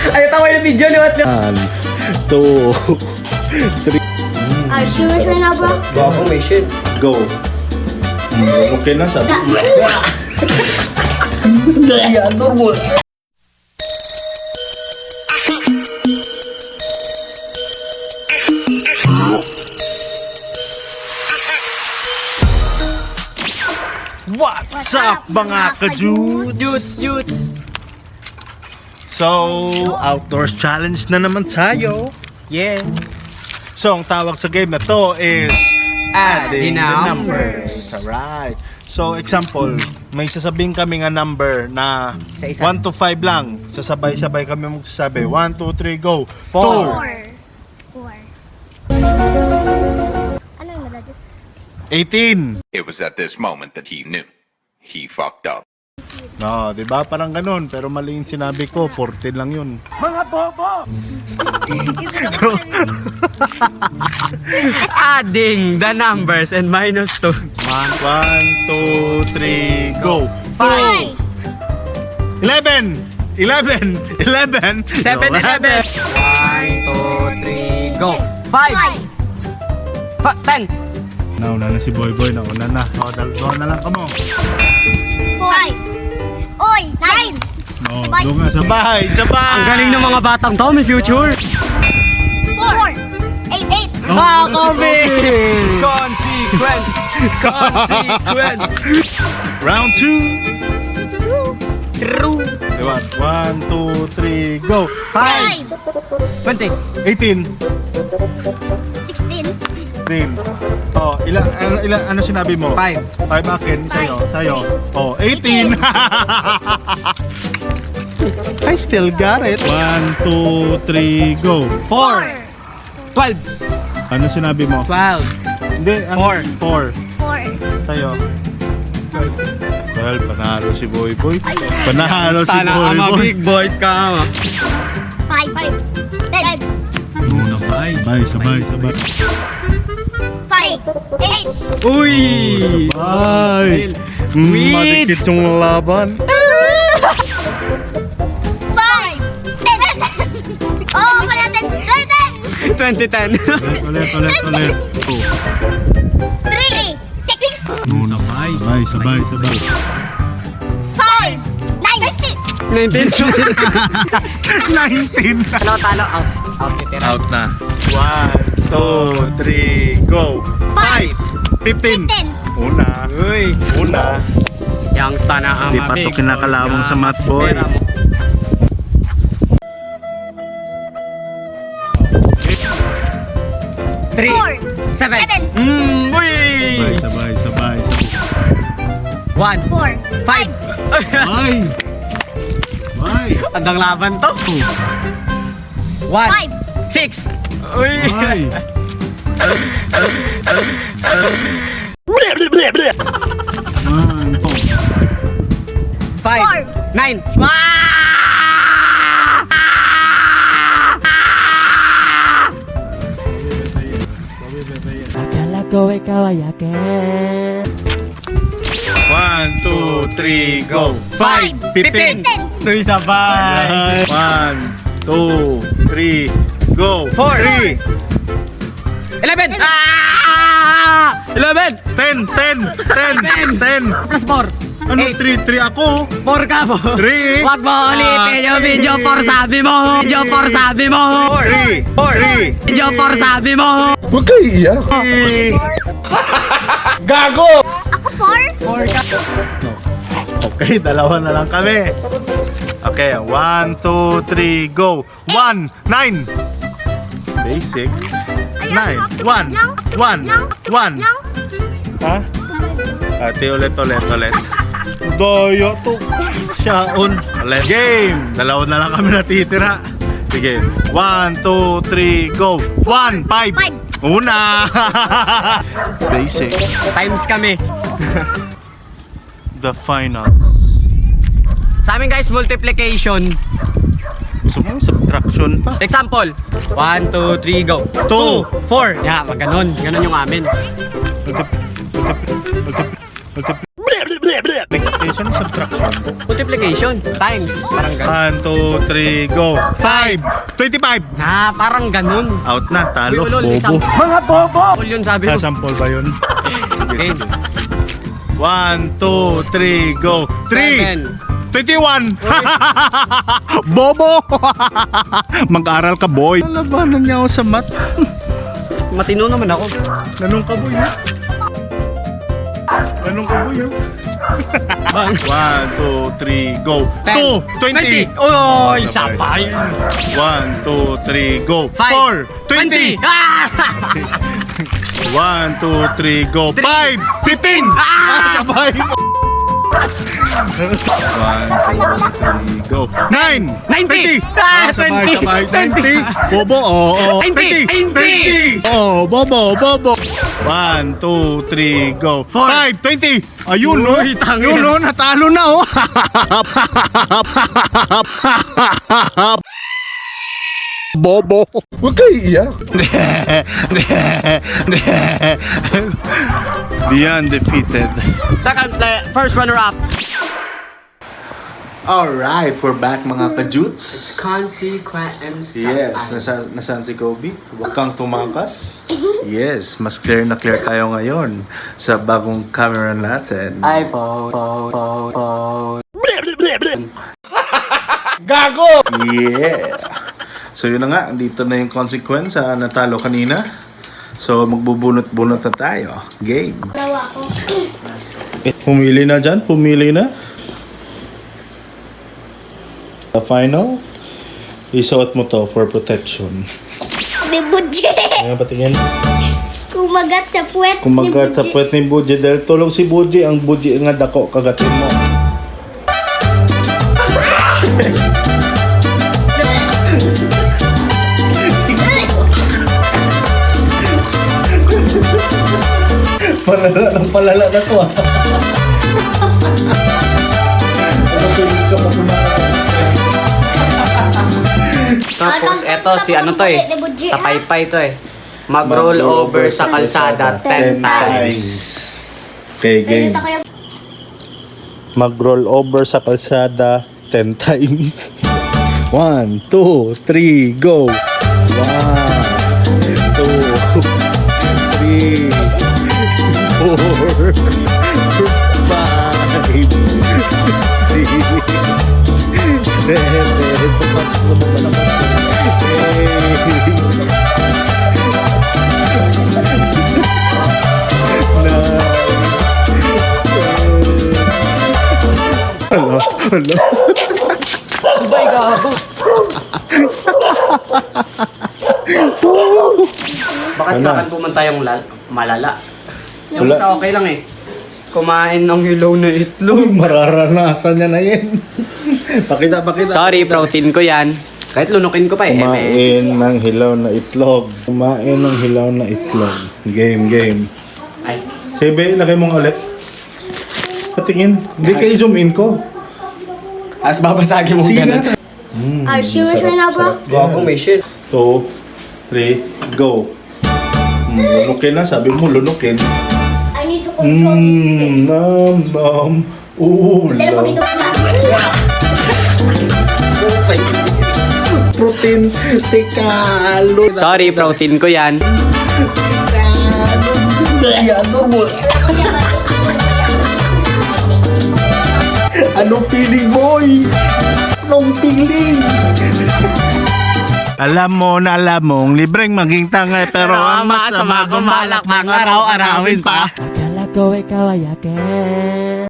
Ay, tawa yung video, liwat na. 1, 2, 3, Are you sure na bro? Bago may shit. go. Okay na sabi. Yan, normal. What's up mga ka-dudes? Jutes. So, outdoors challenge na naman tayo. Yeah. So, ang tawag sa game na to is adding the numbers. Alright. So, example, may sasabihin kami nga number na Isa-isa. 1 to 5 lang. Sasabay-sabay kami magsasabi. 1, 2, 3, go. 4. Ano yung nalagay? 18. It was at this moment that he knew. He fucked up. No, 'di ba? Parang ganun, pero mali yung sinabi ko, 14 lang 'yun. Mga bobo. So, Adding the numbers and minus 2. 1, 2, 3, go. 5. 11. 11. 11. 7, 11. 1, 2, 3, go. 5. 10. Nauna na si Boy Boy, nauna na. O, dalawa na lang kamo. 4. Oy, 9. O, doon nga, sabay, sabay. Ang galing ng mga batang to, may future. 4. 8. Oh, Kobe! Kobe! Consequence! Consequence! Round 2. True! Diba? 1, 2, 3, go. 5. 20. 18. 16. 16. Oh, ano sinabi mo? 5. 5 akin, sa'yo. Oh, 18. I still got it. 1, 2, 3, go. 4. 12. Ano sinabi mo? 12. Hindi, 4. 4. Sa'yo. 12. Panalo si Boy Boy. Panalo si Sana Boy ama, Boy. big boys ka ama. 5. 10. Sabay. 5. 8. Uy! Ay! Weed! Madikit yung laban. 5. 10. Oh, wala 10. 2010. Ulit. 3. 6. Sabay. 5. 9. 19. 19. Talo. Out. Out na. 1, 2, 3, go. 5. 15. 10. Una. Yang stana ama, Di pa to big kinakalawang boys sa ka. mat, boy. Pera mo. Three. 4. 7. 7. Uy! Sabay. 1. 4. 5. Ay! Andang laban to. 1. 5. 6. Uy! Ay! 5. 9. Akala ko ikaw ay akin. 1, 2, 3, go. 5. 15. Uy, sabay. 1, 2, 3, go. 4. 11. 11. 10. Plus 4. Ano? 3 ako. 4 ka po. 3. Wag mo ulitin yung video 4 sabi mo. Video 4 sabi mo. 3. Video 4 sabi mo. Huwag kayo iyak. Gago! Ako 4. 4 ka. Okay, dalawa na lang kami. Okay, 1, 2, 3, go. 1, 9. Basic. 9. 1. Ha? Ate, ulit. Doyo to. Siyaon. Let's game. Dalawa na lang kami natitira. Sige. 1, 2, 3, go. 1, 5. Una. Basic. Times kami. The final. Sa amin guys, multiplication. Gusto mo subtraction pa? Example. 1, 2, 3, go. 2, 4. Yeah, maganon. Ganon yung amin. Multiplication. Addition, subtraction. Multiplication. Times. Parang ganun. 1, 2, 3, go. 5, 25. Parang ganun. Out na, talo. Uy, ulol, Bobo. Mga bobo! Yun sabi mo. Sample ba yun? Game. 1, 2, 3, go. 3, 7. 21! Bobo! Mag-aral ka, boy. Nalabanan niya ako sa math. Matino naman ako. Ganun ka, boy. Ganun ka, boy. 1, 2, 3, go. 2, 20. Uy, sabay. 1, 2, 3, go. 4, 20. 1, 2, 3, go. 5, 15. Sabay. 1, 2, 3, go. 9, 90. 20. Sabay, 20. Bobo, oo. 20. 20. Oh, bobo, bobo. 1, 2, 3, go. 5, 20. Ayun, no? Ayun, no? Natalo na, oh. Bobo. Huwag kayo iiyak. The undefeated. First runner-up. Alright, we're back mga kajuts. Consequence and stuff. Yes, nasaan si Kobe? Huwag kang tumakas. Yes, mas clear na clear tayo ngayon sa bagong camera natin. iPhone. Gago! Yeah! So yun na nga, dito na yung consequence sa natalo kanina. So magbubunot-bunot na tayo. Game. Dalawa ko. Pumili na dyan, pumili na. The final, isuot mo to for protection. Ni Budje. Ngayon patingin. Kumagat sa puwet. Kumagat sa puwet ni Budje dahil tulog si Budje, ang Budje nga dako kagatin mo. Palala ng palala na to ah. Tapos eto si ano to eh. Tapaypay to eh. Mag-roll over sa kalsada 10 times. Okay, game. Mag-roll over sa kalsada 10 times. 1, 2, 3, go! 1, 2, 3, 4, 5, 6, 7, pasok mo ba naman? 8, 9, 10. Hello. Subay gago. Bakit sa akin pumunta yung malala? Yung sa okay lang eh. Kumain ng hilaw na itlog. Mararanasan niya na yan. Pakita. Sorry, protein ko yan. Kahit lunukin ko pa eh. Kumain ng hilaw na itlog. Kumain ng hilaw na itlog. Game. Ay, Sebe, lagay mong ulit. Patingin. Hindi kayo zoom in ko. as babasagin mo ganun. Are you serious right now, bro? Gago may shit. 2, 3, go. Lunukin na. Sabi mo, lunukin. I need to control this. Nam. Pero pag ito na. Protein. Tekalo. Sorry, protein ko yan. Anong piling, boy? Anong piling? Alam mong libreng maging tanga pero ang masama kumalak ng araw-arawin pa. Akala ko ikaw ay akin.